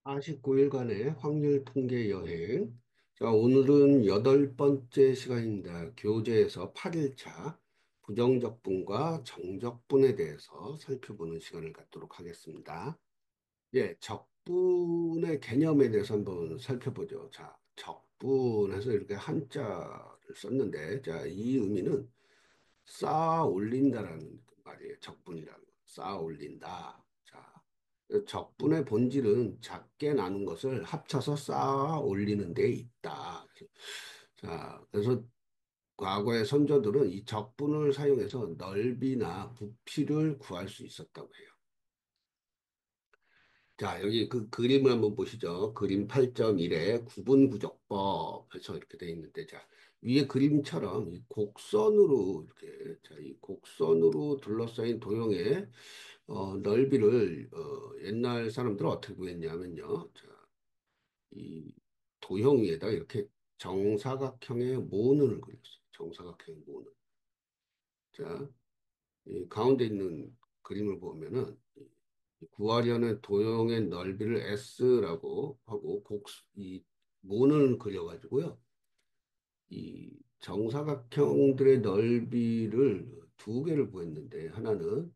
49일간의 확률 통계 여행. 자, 오늘은 여덟 번째 시간입니다. 교재에서 8일차 부정적분과 정적분에 대해서 살펴보는 시간을 갖도록 하겠습니다. 예, 적분의 개념에 대해서 한번 살펴보죠. 자, 적분해서 이렇게 한자를 썼는데, 자, 이 의미는 쌓아 올린다라는 그 말이에요. 적분이라는 거. 쌓아 올린다. 자, 적분의 본질은 작게 나눈 것을 합쳐서 쌓아 올리는 데 있다. 자, 그래서 과거의 선조들은 이 적분을 사용해서 넓이나 부피를 구할 수 있었다고 해요. 자, 여기 그 그림을 한번 보시죠. 그림 8.1에 구분구적법에서 이렇게 되어 있는데, 자, 위에 그림처럼 이 곡선으로 이렇게, 자, 이 곡선으로 둘러싸인 도형의 넓이를, 옛날 사람들은 어떻게 구했냐면요. 자, 이 도형 위에다 이렇게 정사각형의 모눈을 그렸어요. 정사각형의 모눈. 자, 이 가운데 있는 그림을 보면은, 구하려는 도형의 넓이를 S라고 하고 이 모는 그려가지고요. 이 정사각형들의 넓이를 두 개를 구했는데 하나는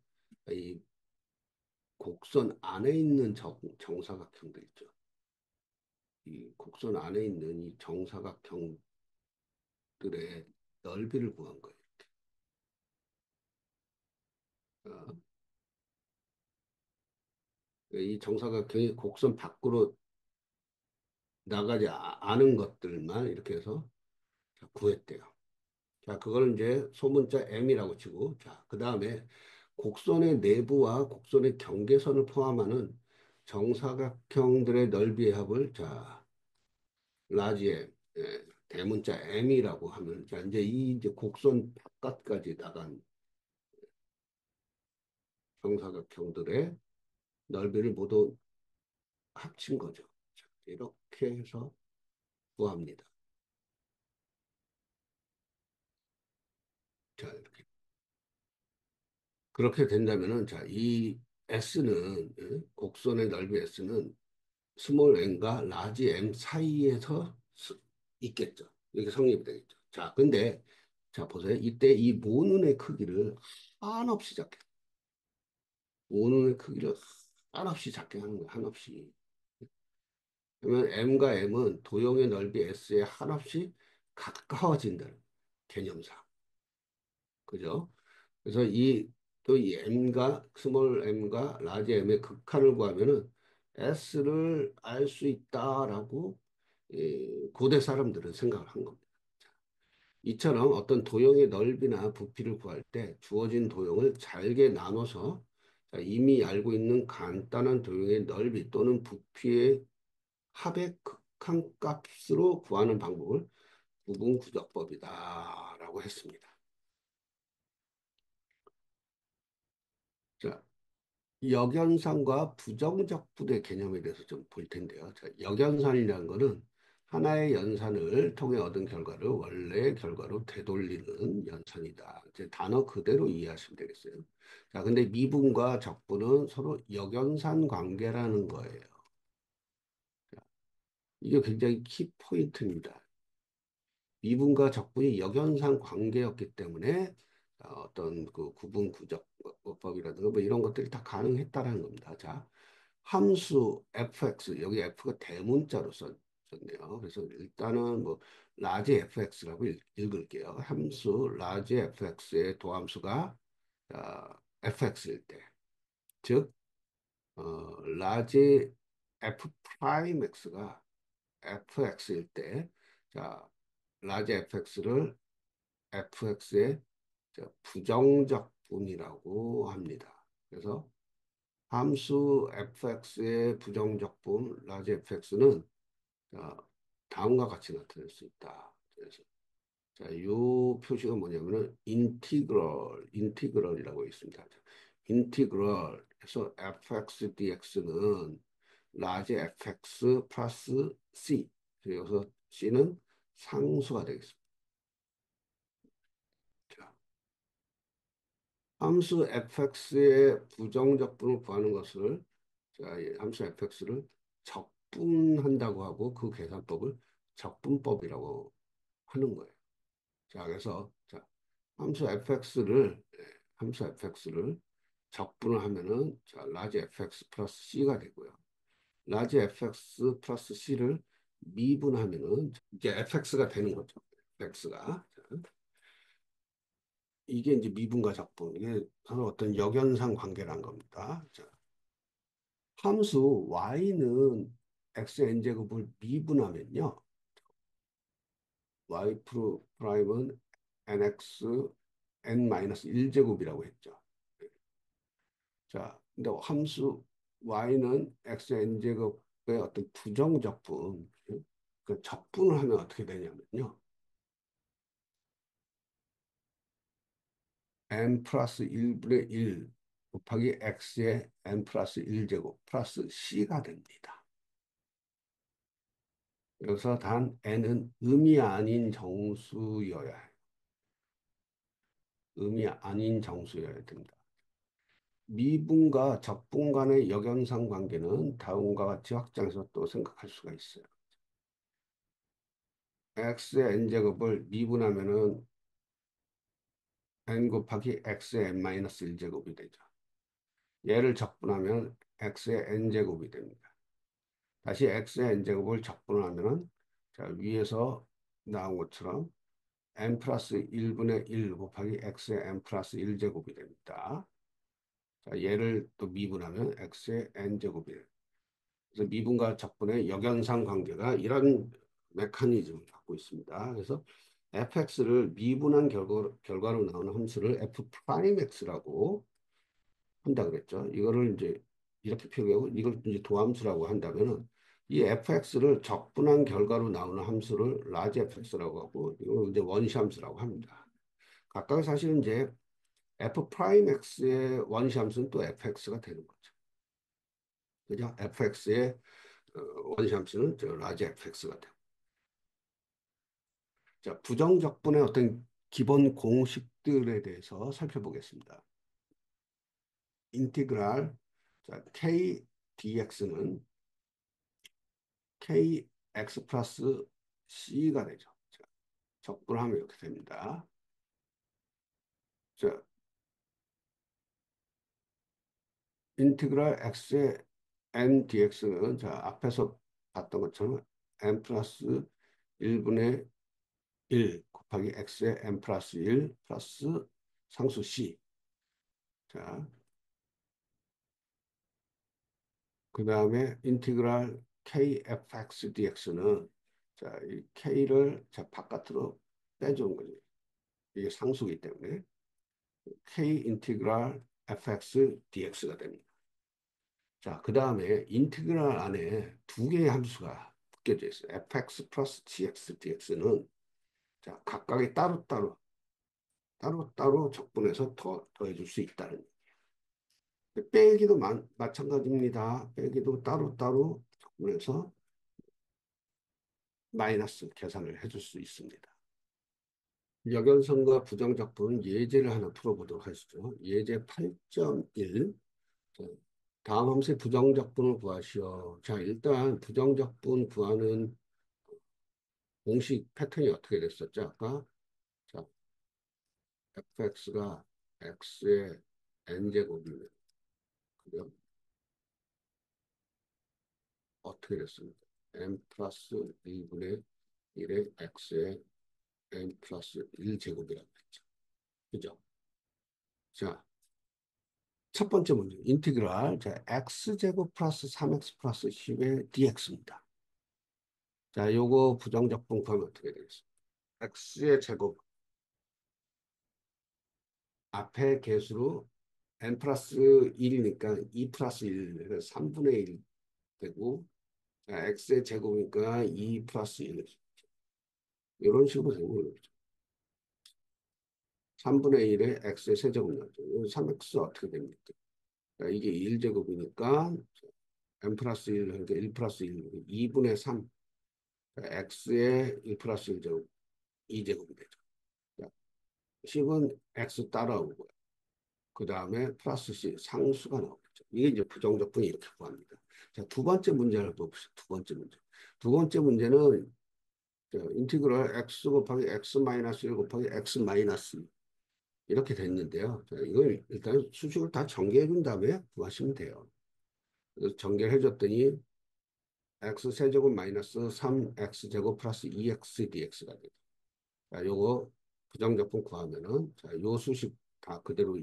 이 곡선 안에 있는 정사각형들 있죠. 이 곡선 안에 있는 이 정사각형들의 넓이를 구한 거예요. 아, 이 정사각형이 곡선 밖으로 나가지 않은 것들만 이렇게 해서 구했대요. 자, 그걸 이제 소문자 M이라고 치고, 자, 그 다음에 곡선의 내부와 곡선의 경계선을 포함하는 정사각형들의 넓이의 합을, 자, 라지 M, 대문자 M이라고 하면, 자, 이제 이 이제 곡선 바깥까지 나간 정사각형들의 넓이를 모두 합친 거죠. 자, 이렇게 해서 구합니다. 자, 이렇게. 그렇게 된다면은, 자, 이 S는, 곡선의 넓이 S는 스몰 n과 라지 m 사이에서 있겠죠. 이렇게 성립이 되겠죠. 자, 근데 자 보세요. 이때 이 모눈의 크기를 한없이 작게, 모눈의 크기를 한없이 작게 하는 거예요. 한없이. 그러면 m과 m은 도형의 넓이 s에 한없이 가까워진다는 개념상. 그죠? 그래서 또 이 m과 스몰 m과 라지 m의 극한을 구하면은 s를 알 수 있다라고 고대 사람들은 생각을 한 겁니다. 이처럼 어떤 도형의 넓이나 부피를 구할 때 주어진 도형을 잘게 나눠서 자, 이미 알고 있는 간단한 도형의 넓이 또는 부피의 합의 극한값으로 구하는 방법을 구분구적법이다라고 했습니다. 자, 역연산과 부정적분의 개념에 대해서 좀 볼 텐데요. 자, 역연산이라는 것은 하나의 연산을 통해 얻은 결과를 원래의 결과로 되돌리는 연산이다. 이제 단어 그대로 이해하시면 되겠어요. 자, 근데 미분과 적분은 서로 역연산 관계라는 거예요. 이게 굉장히 키포인트입니다. 미분과 적분이 역연산 관계였기 때문에 어떤 그 구분구적법이라든가 뭐 이런 것들이 다 가능했다라는 겁니다. 자, 함수 fx 여기 f가 대문자로 썼네요. 그래서 일단은 뭐 라지 fx라고 읽을게요. 함수 라지 fx의 도함수가 fx일 때, 즉 라지 f 프라임 x가 fx일 때, 자 라지 fx를 fx의 부정적분이라고 합니다. 그래서 함수 fx의 부정적분 라지 fx는 다음과 같이 나타낼 수 있다. 그래서 자, 이 표시가 뭐냐면은 인티그럴이라고 있습니다. 인티그럴에서 fx dx는 라지 fx 플러스 c. 그래서 c는 상수가 되겠습니다. 자, 함수 fx의 부정적분을 구하는 것을 자, 이 함수 fx를 적분한다고 하고 그 계산법을 적분법이라고 하는 거예요. 자, 그래서 자, 함수 fx를 적분을 하면은 자, 라지 fx 플러스 c가 되고요. 라지 fx 플러스 c를 미분하면은 이게 fx가 되는 거죠. fx가. 자, 이게 이제 미분과 적분. 이게 서로 어떤 역연상 관계란 겁니다. 자, 함수 y는 xn제곱을 미분하면요. y 프라임은 nx n-1제곱이라고 했죠. 자, 근데 함수 y는 xn제곱의 어떤 부정적분, 그 적분을 하면 어떻게 되냐면요. n 플러스 1분의 1 곱하기 x의 n 플러스 1제곱 플러스 c가 됩니다. 여기서 단 n은 음이 아닌 정수여야 해요. 음이 아닌 정수여야 됩니다. 미분과 적분 간의 역연상 관계는 다음과 같이 확장해서 또 생각할 수가 있어요. x의 n제곱을 미분하면은 n 곱하기 x의 n-1제곱이 되죠. 얘를 적분하면 x의 n제곱이 됩니다. 다시 x의 n제곱을 적분하면은 자, 위에서 나온 것처럼 n 플러스 1분의 1 곱하기 x의 n 플러스 1제곱이 됩니다. 자, 얘를 또 미분하면 x의 n제곱이 됩니다. 그래서 미분과 적분의 역연상 관계가 이런 메커니즘을 갖고 있습니다. 그래서 fx를 미분한 결과로 나오는 함수를 f 프라임 x라고 한다 그랬죠. 이거를 이제 이렇게 표기하고 이걸 이제 도함수라고 한다면은 이 fx를 적분한 결과로 나오는 함수를 라지 fx라고 하고 이걸 이제 원시함수라고 합니다. 각각 사실은 이제 f 프라임 x의 원시함수는 또 fx가 되는 거죠. 그죠? fx의 원시함수는 저 라지 fx가 되고. 자, 부정적분의 어떤 기본 공식들에 대해서 살펴보겠습니다. 인티그랄 자, k dx는 kx 플러스 c가 되죠. 자, 적분하면 이렇게 됩니다. 자, 인티그랄 x의 n dx는 자, 앞에서 봤던 것처럼 n 플러스 1분의 1 곱하기 x의 n 플러스 1 플러스 상수 c. 자, 그 다음에 인티그랄 kfx dx는 자, 이 k를 자, 바깥으로 빼주는 거죠. 이게 상수기 때문에 k 인티그랄 fx dx가 됩니다. 자, 그 다음에 인티그랄 안에 두 개의 함수가 묶여져 있어요. fx 플러스 gx dx는 자, 각각의 따로따로 적분해서 더해줄 수 있다는. 빼기도 마찬가지입니다. 빼기도 따로따로 적분해서 마이너스 계산을 해줄 수 있습니다. 역연성과 부정적분 예제를 하나 풀어보도록 하시죠. 예제 8.1. 다음 함수의 부정적분을 구하시오. 자, 일단 부정적분 구하는 공식 패턴이 어떻게 됐었죠? 아까 자, fx가 x의 n제곱이면 그죠? 어떻게 됐습니까? n 플러스 2분의 1의 x의 n 플러스 1제곱이라고 했죠. 그죠? 자, 첫 번째 문제, 인티그랄. 자, x제곱 플러스 3x 플러스 10의 dx입니다. 자, 요거 부정적분 구하면 어떻게 되겠습니까? x의 제곱 앞에 개수로 n 플러스 1이니까 2 플러스 1, 3분의 1 되고, 자, x의 제곱이니까 2 플러스 1. 이런 식으로 되는 거죠. 3분의 1에 x의 세제곱 나죠. 3x 어떻게 됩니까? 자, 이게 1제곱이니까 n 플러스 1, 그러니까 1 플러스 1, 2분의 3. 자, x의 1 플러스 1제곱, 2제곱이 되죠. 자, 10은 x 따라오고요. 그 다음에 플러스 c 상수가 나오겠죠. 이게 이제 부정적분이 이렇게 구합니다. 자, 두 번째 문제를 봅시다. 두 번째 문제. 두 번째 문제는 자, 인티그럴 x 곱하기 x 마이너스 1 곱하기 x 마이너스 2 이렇게 됐는데요. 자, 이걸 일단 수식을 다 전개해 준 다음에 구하시면 돼요. 그래서 전개를 해줬더니 x 세제곱 마이너스 3x 제곱 플러스 2x dx가 돼요. 자, 요거 부정적분 구하면은 자, 요 수식 다 그대로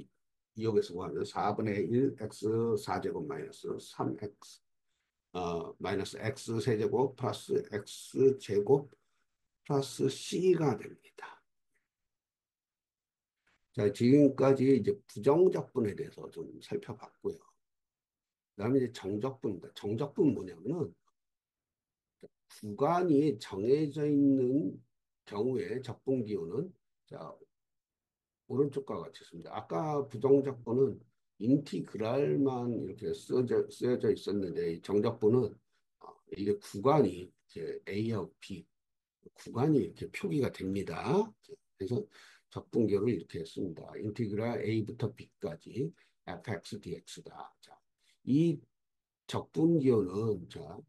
이용해서 구하면 4분의 1 x 4제곱 마이너스 3x 마이너스 x 세제곱 플러스 x 제곱 플러스 c가 됩니다. 자, 지금까지 이제 부정적분에 대해서 좀 살펴봤고요. 그다음에 이제 정적분입니다. 정적분 뭐냐면은 구간이 정해져 있는 경우에 적분 기호는 자, 오른쪽과 같이 있습니다. 아까 부정적분은 인티그랄만 이렇게 쓰여져 있었는데 이 정적분은 이게 구간이 이제 A하고 B 구간이 이렇게 표기가 됩니다. 그래서 적분교를 이렇게 했습니다. 인티그랄 A부터 B까지 fx dx다. 자, 이 적분기호는 자,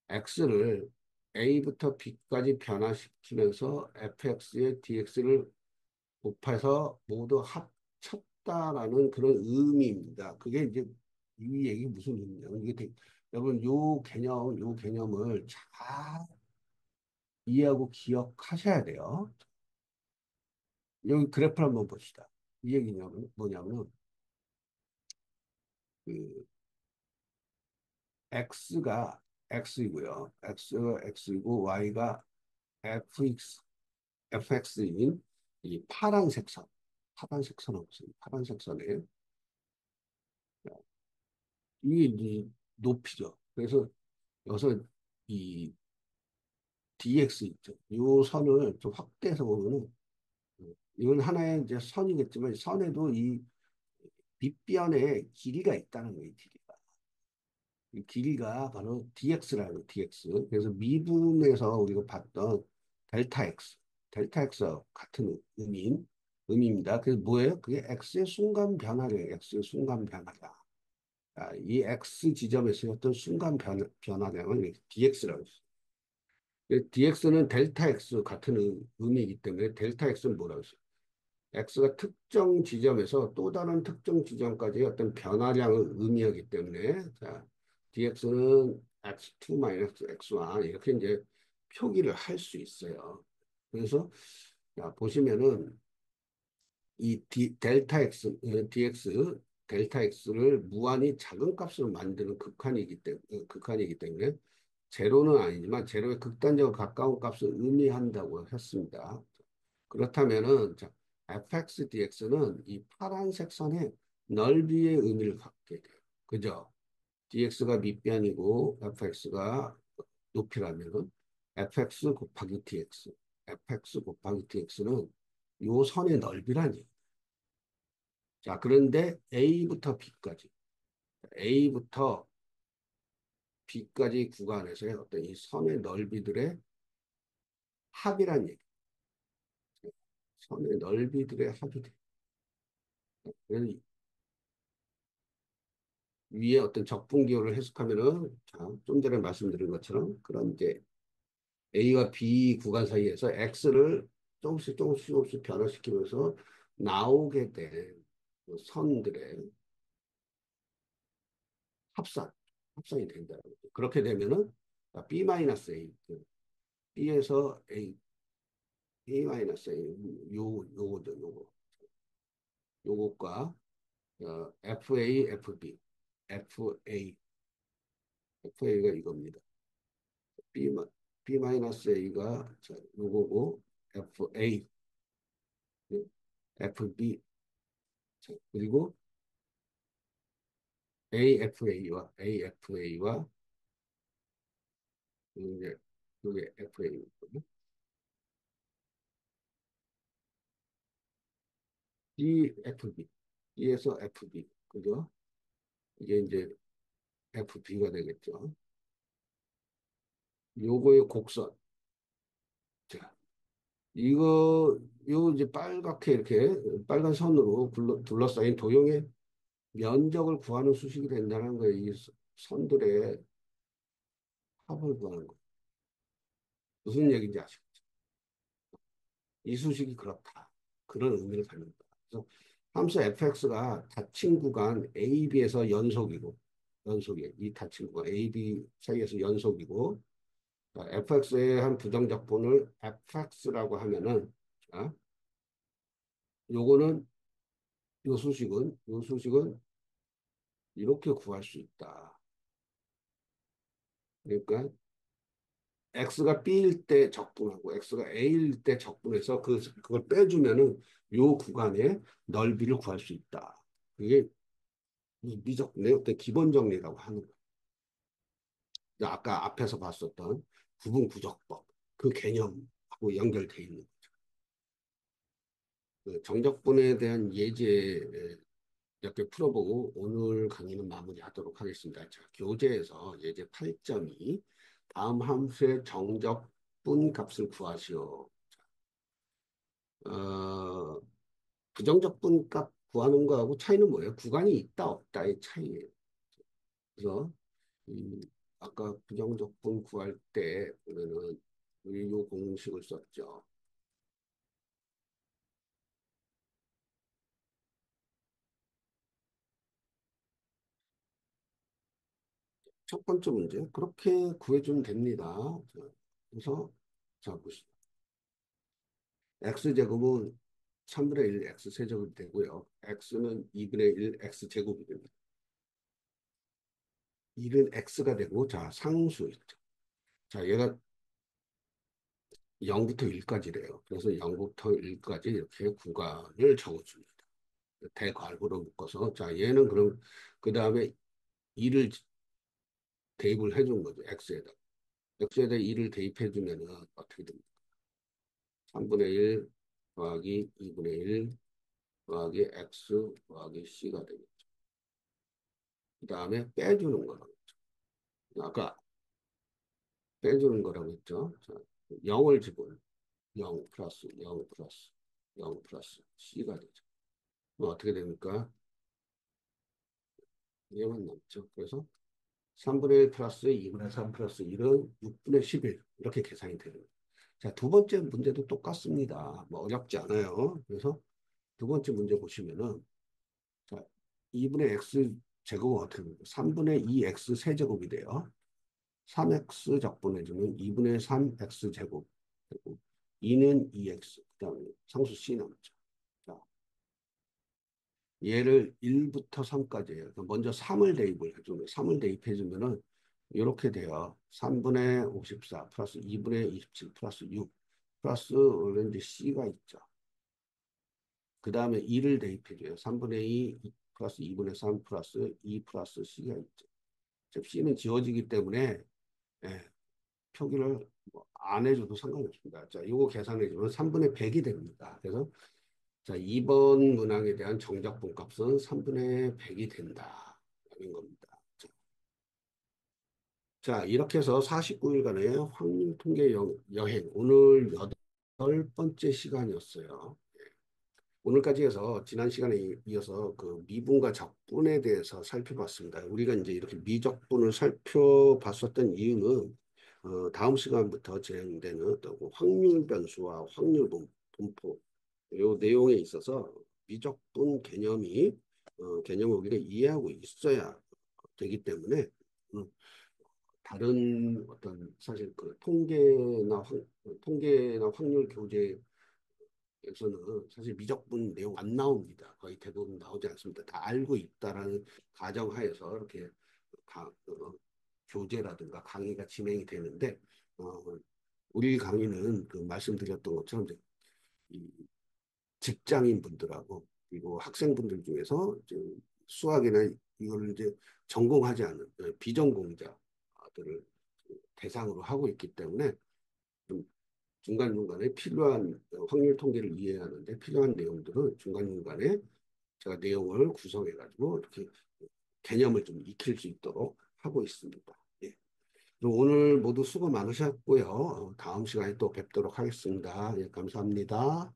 x를 A부터 B까지 변화시키면서 fx의 dx를 곱해서 모두 합쳤다라는 그런 의미입니다. 그게 이제 이 얘기 무슨 의미냐면 이게 여러분 요 개념을 잘 이해하고 기억하셔야 돼요. 여기 그래프를 한번 봅시다. 이 얘기냐면 뭐냐면 그 x가 x이고요. x가 x이고 y가 fx fx인 이 파란색 선. 파란색 선은 없습니다. 파란색 선에 이게 이제 높이죠. 그래서 여기서 이 dx 있죠. 이 선을 좀 확대해서 보면은 이건 하나의 이제 선이겠지만 선에도 이 밑변에 길이가 있다는 거예요. 길이가. 이 길이가 바로 dx라는 거예요. dx. 그래서 미분에서 우리가 봤던 델타 x, 델타 x와 같은 의미입니다. 그래서 뭐예요? 그게 x의 순간 변화래요. x의 순간 변화다. 아, 이 x 지점에서 어떤 순간 변화량을 dx라고 했어요. dx는 델타 x 같은 의미이기 때문에 델타 x는 뭐라고 했어요? x가 특정 지점에서 또 다른 특정 지점까지 어떤 변화량을 의미하기 때문에 자, dx는 x2 마이너스 x1 이렇게 이제 표기를 할 수 있어요. 그래서 자, 보시면은 이 델타 x, dx, 델타 x를 무한히 작은 값으로 만드는 극한이기 때문에 제로는 아니지만 제로에 극단적으로 가까운 값을 의미한다고 했습니다. 그렇다면은 자, fx dx는 이 파란색 선의 넓이의 의미를 갖게 돼요. 그죠? dx가 밑변이고 fx가 높이라면은 fx 곱하기 dx, fx 곱하기 dx는 요 선의 넓이란 얘기예요. 자, 그런데 A부터 B까지 구간에서의 어떤 이 선의 넓이들의 합이란 얘기. 선의 넓이들의 합이 돼. 그래서 위에 어떤 적분기호를 해석하면은, 자, 좀 전에 말씀드린 것처럼 그런 이제 A와 B 구간 사이에서 X를 조금씩 변화시키면서 나오게 된 그 선들의 합산, 합산이 된다는 거죠. 그렇게 되면은 B-A, B에서 A-A, 요것과 FA, FB, FA, FA가 이겁니다. B, B-A가 자, 요거고 FA, FB, 자, 그리고 AFA와 이제 요게 FA거든요. DFB, D에서 FB, 그죠? 이게 이제 FB가 되겠죠. 요거의 곡선. 자, 요 이제 빨갛게 이렇게 빨간 선으로 둘러싸인 도형의 면적을 구하는 수식이 된다는 거예요. 이 선들의 합을 구하는 거. 무슨 얘기인지 아시겠죠? 이 수식이 그렇다. 그런 의미를 갖는다. 그래서 함수 fx가 닫힌 구간 a, b에서 연속이에요. 이 닫힌 구간 a, b 사이에서 연속이고, 자, fx의 한 부정적분을 fx라고 하면은, 자, 요거는, 요 수식은 이렇게 구할 수 있다. 그러니까 x가 b일 때 적분하고 x가 a일 때 적분해서 그걸 빼주면은 요 구간의 넓이를 구할 수 있다. 그게 이 미적분의 어떤 기본 정리라고 하는 거예요. 아까 앞에서 봤었던 구분구적법 그 개념하고 연결돼 있는 그 정적분에 대한 예제 몇 개 풀어보고 오늘 강의는 마무리하도록 하겠습니다. 자, 교재에서 예제 8.2 다음 함수의 정적분 값을 구하시오. 어, 부정적분 값 구하는 거하고 차이는 뭐예요? 구간이 있다 없다의 차이예요. 그래서 이 아까 부정적분 구할 때 보면은 우리 요 공식을 썼죠. 첫 번째 문제 그렇게 구해주면 됩니다. 자, 그래서 자 보시죠. x제곱은 3분의 1 x 세제곱이 되고요. x는 2분의 1 x 제곱이 됩니다. 1은 x가 되고 자 상수 있죠. 자 얘가 0부터 1까지래요. 그래서 0부터 1까지 이렇게 구간을 적어줍니다. 대괄호로 묶어서 자 얘는 그럼 그 다음에 2를 대입을 해준 거죠. x에다 2를 대입해 주면은 어떻게 됩니까? 3분의 1 더하기 2분의 1 더하기 x 더하기 c가 되겠죠. 그 다음에 빼주는 거라고 했죠. 아까 빼주는 거라고 했죠. 자, 0을 집어넣으면 0 플러스 0 플러스 0 플러스 c가 되죠. 그럼 어떻게 됩니까? 얘만 남죠. 그래서 3분의 1 플러스 2분의 3 플러스 1은 6분의 11 이렇게 계산이 되는 거예요. 자, 두 번째 문제도 똑같습니다. 뭐 어렵지 않아요. 그래서 두 번째 문제 보시면은 자, 2분의 x 제곱은 어떻게 됩니까? 3분의 2x 세제곱이 돼요. 3x 적분해주면 2분의 3x 제곱 되고 2는 2x 그다음에 상수 c 남죠. 자, 얘를 1부터 3까지 해요. 먼저 3을 대입을 해주면 3을 대입해주면은 이렇게 돼요. 3분의 54 플러스 2분의 27 플러스 6 플러스 원래 이제 c가 있죠. 그 다음에 2를 대입해줘요. 3분의 2 플러스 2분의 3 플러스 2 플러스 c가 있죠. 즉 c는 지워지기 때문에 예, 표기를 뭐안 해줘도 상관이 없습니다. 자, 이거 계산해주면 3분의 100이 됩니다. 그래서 자, 2번 문항에 대한 정적분 값은 3분의 100이 된다. 라는 겁니다. 자, 이렇게 해서 49일간의 확률 통계 여행, 오늘 8번째 시간이었어요. 오늘까지 해서 지난 시간에 이어서 그 미분과 적분에 대해서 살펴봤습니다. 우리가 이제 이렇게 미적분을 살펴봤었던 이유는 다음 시간부터 진행되는 어떤 확률 변수와 확률 분포 요 내용에 있어서 미적분 개념을 우리가 이해하고 있어야 되기 때문에 음, 다른 어떤 사실 그 통계나 확률 교재 에서는 사실 미적분 내용 안 나옵니다. 거의 대부분 나오지 않습니다. 다 알고 있다라는 가정하에서 이렇게 교재라든가 강의가 진행이 되는데 어, 우리 강의는 그 말씀드렸던 것처럼 이제 이 직장인 분들하고 그리고 학생분들 중에서 이제 수학이나 이걸 이제 전공하지 않은 비전공자들을 대상으로 하고 있기 때문에 좀 중간중간에 필요한 확률 통계를 이해하는데 필요한 내용들은 중간중간에 제가 내용을 구성해가지고 이렇게 개념을 좀 익힐 수 있도록 하고 있습니다. 예. 그럼 오늘 모두 수고 많으셨고요. 다음 시간에 또 뵙도록 하겠습니다. 예, 감사합니다.